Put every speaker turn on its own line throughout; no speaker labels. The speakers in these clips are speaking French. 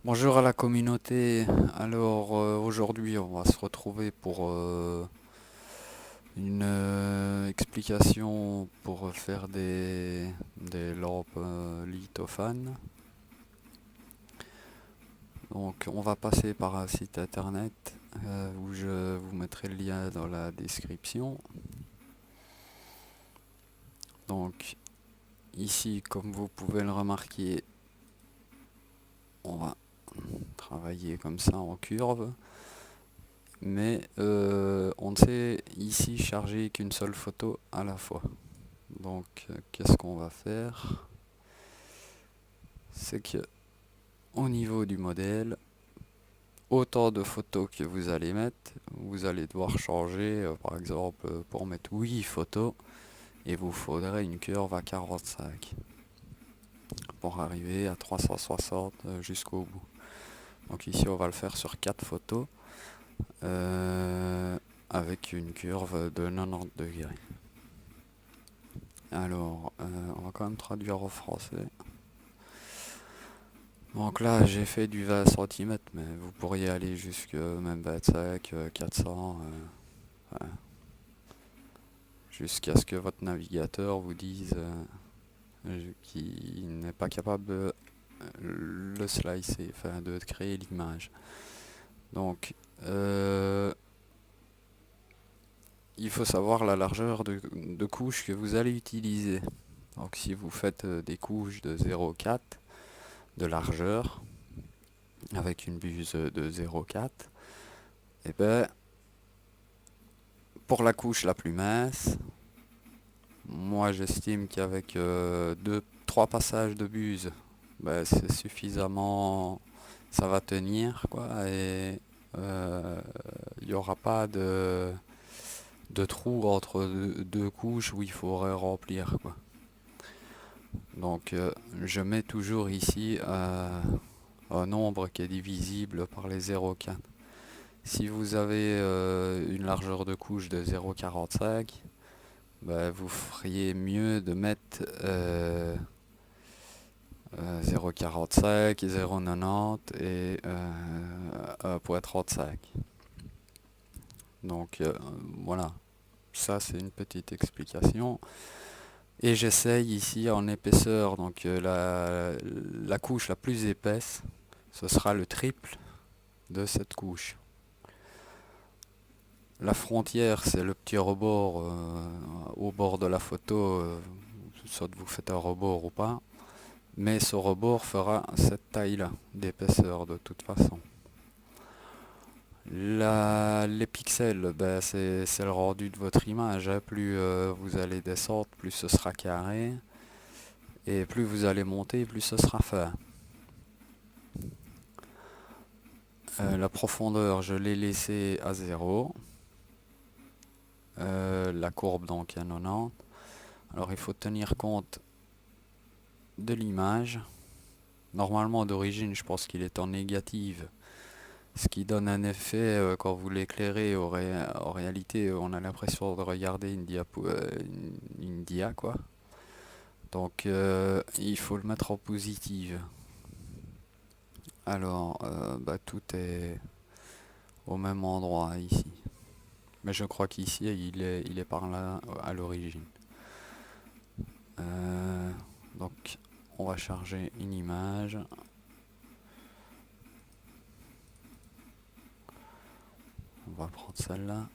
Bonjour à la communauté. Alors aujourd'hui on va se retrouver pour une explication pour faire des lampes lithophane. Donc on va passer par un site internet où je vous mettrai le lien dans la description. Donc ici comme vous pouvez le remarquer, on va travailler comme ça en curve. Mais on ne sait ici charger qu'une seule photo à la fois. Donc qu'est-ce qu'on va faire? C'est que au niveau du modèle, autant de photos que vous allez mettre, vous allez devoir changer, par exemple pour mettre 8 photos, et vous faudrait une curve à 45 pour arriver à 360 jusqu'au bout. Donc ici on va le faire sur 4 photos avec une curve de 90 degrés. Alors, on va quand même traduire au français. Donc là, j'ai fait du 20 cm, mais vous pourriez aller jusque même 25, 400, ouais, jusqu'à ce que votre navigateur vous dise qu'il n'est pas capable de le slicer, enfin de créer l'image. Donc, il faut savoir la largeur de couche que vous allez utiliser. Donc si vous faites des couches de 0,4 de largeur, avec une buse de 0,4, et ben pour la couche la plus mince, moi j'estime qu'avec 3 passages de buse, ben, c'est suffisamment, ça va tenir quoi, et il n'y aura pas de trou entre deux couches où il faudrait remplir quoi. Donc je mets toujours ici un nombre qui est divisible par les 0,4. Si vous avez une largeur de couche de 0,45, bah, vous feriez mieux de mettre 0,45, 0,90 et 1,35. Donc voilà, ça c'est une petite explication. Et j'essaye ici en épaisseur, donc la couche la plus épaisse, ce sera le triple de cette couche. La frontière, c'est le petit rebord au bord de la photo, soit vous faites un rebord ou pas, mais ce rebord fera cette taille-là d'épaisseur de toute façon. Les pixels, ben, c'est le rendu de votre image, hein. Plus vous allez descendre, plus ce sera carré, et plus vous allez monter, plus ce sera fin. La profondeur, je l'ai laissée à 0. La courbe donc à 90. Alors il faut tenir compte de l'image. Normalement d'origine je pense qu'il est en négative, ce qui donne un effet quand vous l'éclairez. En réalité on a l'impression de regarder une dia quoi. Donc il faut le mettre en positive. Alors bah, tout est au même endroit ici. Mais je crois qu'ici il est par là à l'origine. Donc on va charger une image. On va prendre celle-là.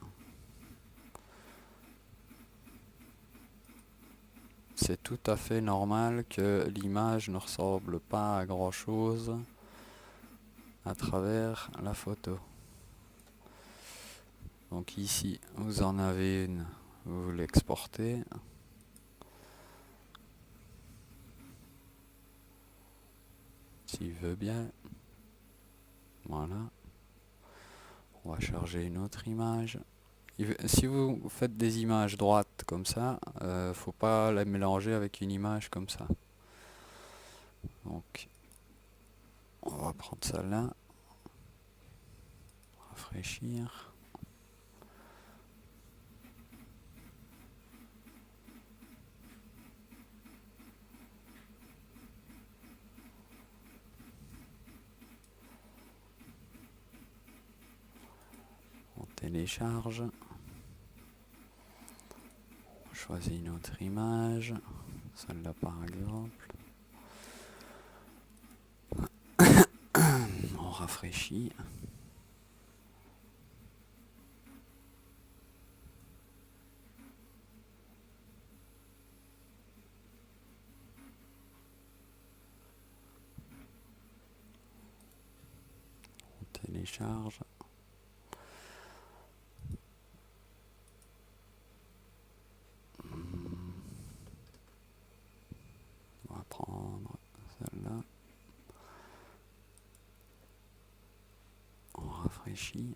C'est tout à fait normal que l'image ne ressemble pas à grand chose à travers la photo. Donc ici vous en avez une, vous l'exportez. S'il veut bien. Voilà. On va charger une autre image. Si vous faites des images droites comme ça, faut pas les mélanger avec une image comme ça. Donc on va prendre celle-là, rafraîchir. télécharge. On choisit une autre image, celle-là par exemple. On rafraîchit. On télécharge. On va prendre celle-là. On rafraîchit.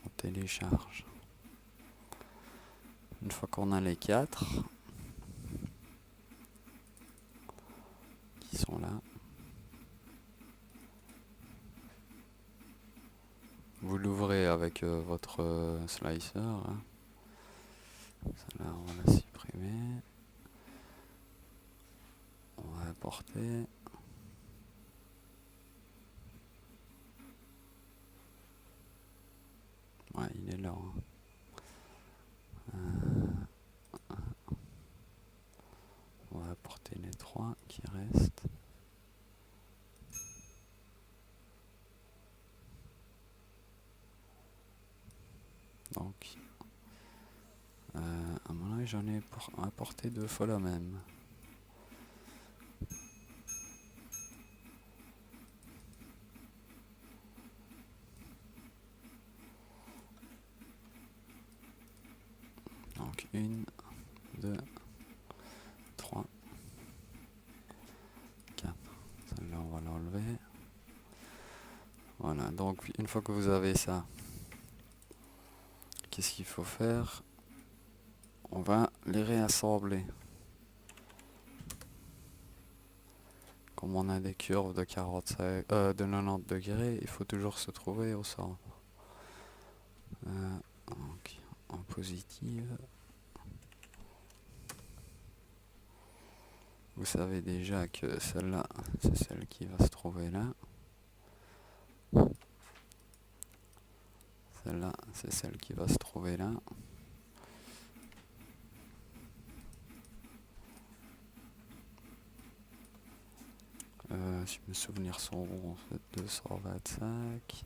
On télécharge. Une fois qu'on a les 4 qui sont là, vous l'ouvrez avec votre slicer. Hein. Celle-là, on va la supprimer. On va importer. Ouais, il est là. Hein. On va apporter les 3 qui restent. Donc, à mon avis, j'en ai apporté 2 fois la même. Donc, 1, 2, 3, 4. Celle-là, on va l'enlever. Voilà, donc une fois que vous avez ça, qu'est-ce qu'il faut faire? On va les réassembler. Comme on a des curves de 45, de 90 degrés, il faut toujours se trouver au centre. Donc, en positive. Vous savez déjà que celle-là, c'est celle qui va se trouver là. Celle-là, c'est celle qui va se trouver là. Si mes souvenirs sont bons, c'est 225.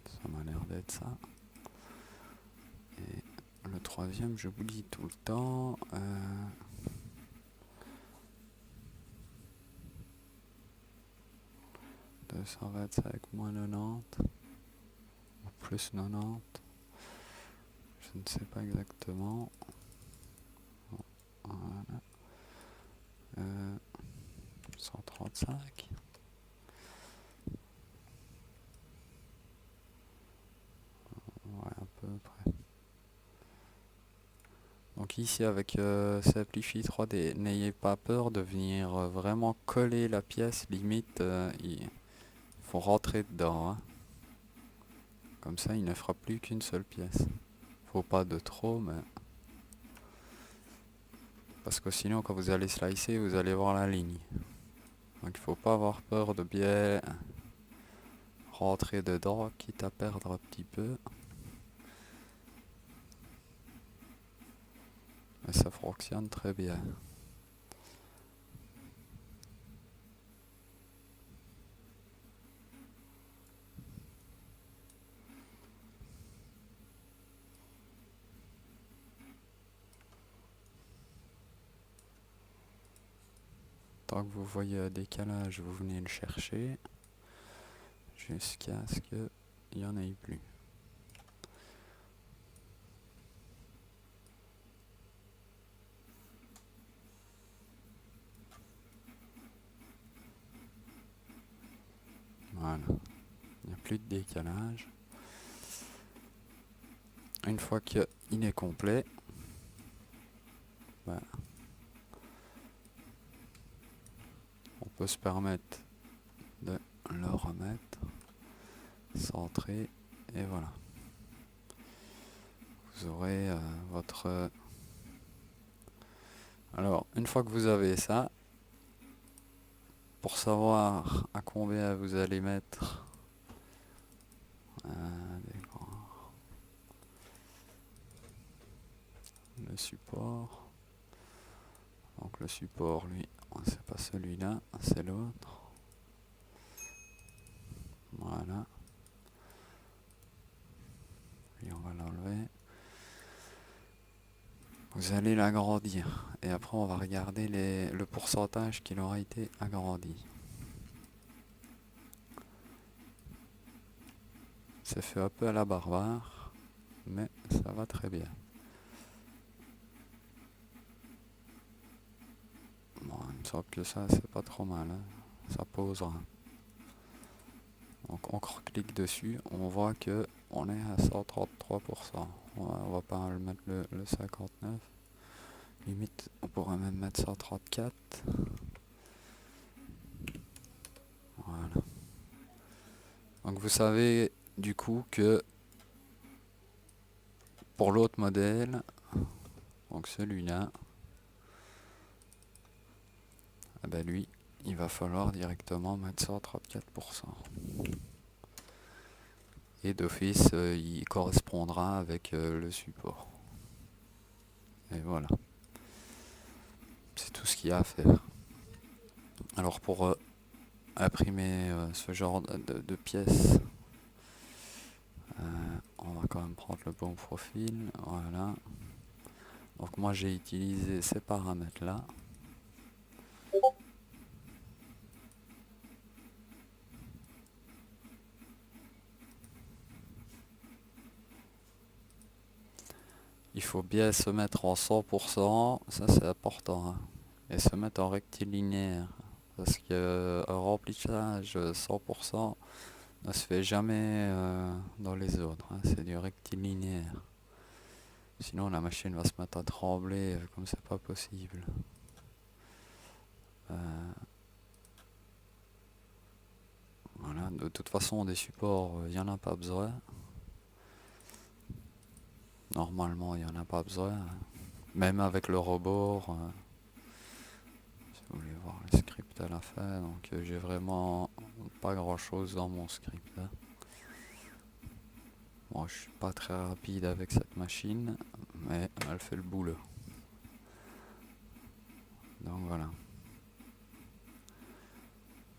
Ça m'a l'air d'être ça. Et le troisième, je vous dis tout le temps. 225 moins 90 ou plus 90. Je ne sais pas exactement. Voilà. 135. Ouais, à peu près. Donc ici avec Simplify 3D, n'ayez pas peur de venir vraiment coller la pièce, limite il faut rentrer dedans. Hein. Comme ça il ne fera plus qu'une seule pièce. Faut pas de trop, mais... Parce que sinon quand vous allez slicer, vous allez voir la ligne. Donc il faut pas avoir peur de bien rentrer dedans, quitte à perdre un petit peu. Mais ça fonctionne très bien. Tant que vous voyez un décalage, vous venez le chercher jusqu'à ce qu'il n'y en ait plus. Voilà, il n'y a plus de décalage. Une fois qu'il est complet, ben, on peut se permettre de le remettre. centré, et voilà. Vous aurez votre... Alors, une fois que vous avez ça, pour savoir à combien vous allez mettre le support, donc le support, lui, c'est pas celui-là, c'est l'autre. Voilà. Lui, on va l'enlever. Vous allez l'agrandir. Et après, on va regarder le pourcentage qu'il aura été agrandi. C'est fait un peu à la barbare, mais ça va très bien. Bon, il me semble que ça, c'est pas trop mal, hein. Ça posera. Donc on clique dessus, on voit que on est à 133%. On va pas le mettre le 59. Limite, on pourrait même mettre 134. Voilà. Donc vous savez du coup que pour l'autre modèle, donc celui-là, eh ben lui, il va falloir directement mettre 134%. Et d'office, il correspondra avec le support. Et voilà. C'est tout ce qu'il y a à faire. Alors pour imprimer ce genre de pièces, on va quand même prendre le bon profil. Voilà. Donc moi j'ai utilisé ces paramètres là. Il faut bien se mettre en 100%, ça c'est important, hein. Et se mettre en rectilinéaire. Parce que un remplissage 100% ne se fait jamais dans les autres, hein. C'est du rectilinéaire. Sinon la machine va se mettre à trembler comme c'est pas possible. Voilà, de toute façon des supports, il n'y en a pas besoin. Normalement, il n'y en a pas besoin. Même avec le rebord, si vous voulez voir le script à la fin, donc j'ai vraiment pas grand chose dans mon script, hein. Bon, je suis pas très rapide avec cette machine, mais elle fait le boulot. Donc voilà.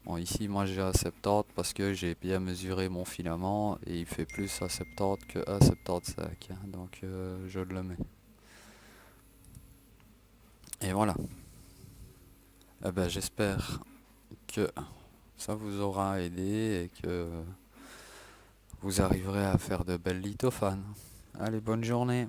Bon, ici, moi j'ai à 70 parce que j'ai bien mesuré mon filament et il fait plus à 70 que à 75, hein, donc je le mets. Et voilà. Eh ben, j'espère que ça vous aura aidé et que vous arriverez à faire de belles lithophanes. Allez, bonne journée.